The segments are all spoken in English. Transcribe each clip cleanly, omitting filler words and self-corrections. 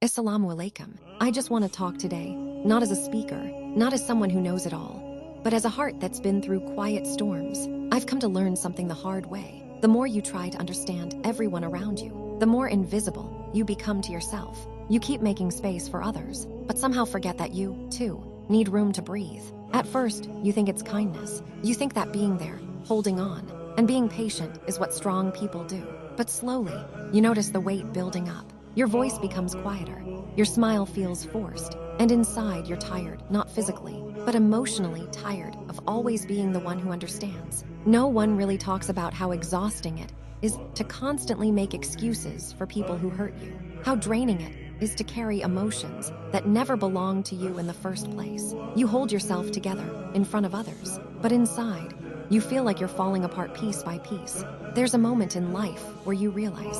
Assalamu alaikum. I just want to talk today, not as a speaker, not as someone who knows it all, but as a heart that's been through quiet storms. I've come to learn something the hard way. The more you try to understand everyone around you, the more invisible you become to yourself. You keep making space for others, but somehow forget that you, too, need room to breathe. At first, you think it's kindness. You think that being there, holding on, and being patient is what strong people do. But slowly, you notice the weight building up. Your voice becomes quieter, your smile feels forced, and inside you're tired, not physically, but emotionally tired of always being the one who understands. No one really talks about how exhausting it is to constantly make excuses for people who hurt you, how draining it is to carry emotions that never belonged to you in the first place. You hold yourself together in front of others, but inside, you feel like you're falling apart piece by piece. There's a moment in life where you realize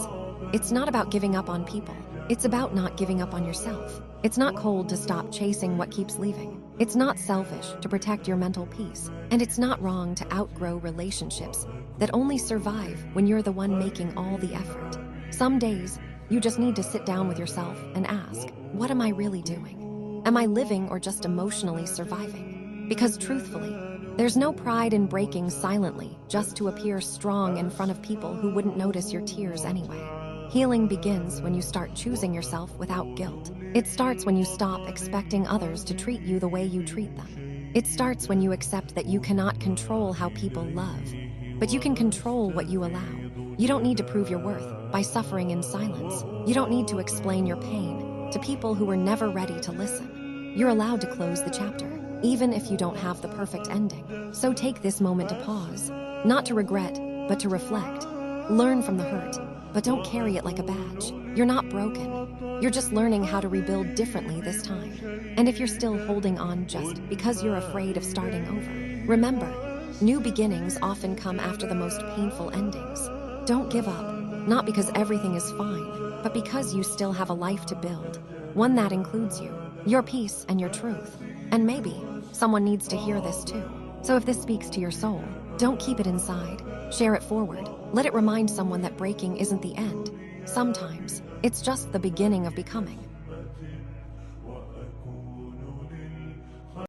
it's not about giving up on people. It's about not giving up on yourself. It's not cold to stop chasing what keeps leaving. It's not selfish to protect your mental peace. And it's not wrong to outgrow relationships that only survive when you're the one making all the effort. Some days, you just need to sit down with yourself and ask, what am I really doing? Am I living or just emotionally surviving? Because truthfully, there's no pride in breaking silently just to appear strong in front of people who wouldn't notice your tears anyway. Healing begins when you start choosing yourself without guilt. It starts when you stop expecting others to treat you the way you treat them. It starts when you accept that you cannot control how people love, but you can control what you allow. You don't need to prove your worth by suffering in silence. You don't need to explain your pain to people who were never ready to listen. You're allowed to close the chapter, even if you don't have the perfect ending. So take this moment to pause, not to regret, but to reflect. Learn from the hurt, but don't carry it like a badge. You're not broken. You're just learning how to rebuild differently this time. And if you're still holding on just because you're afraid of starting over, remember, new beginnings often come after the most painful endings. Don't give up, not because everything is fine, but because you still have a life to build, one that includes you, your peace and your truth. And maybe someone needs to hear this too. So if this speaks to your soul, don't keep it inside. Share it forward. Let it remind someone that breaking isn't the end. Sometimes, it's just the beginning of becoming.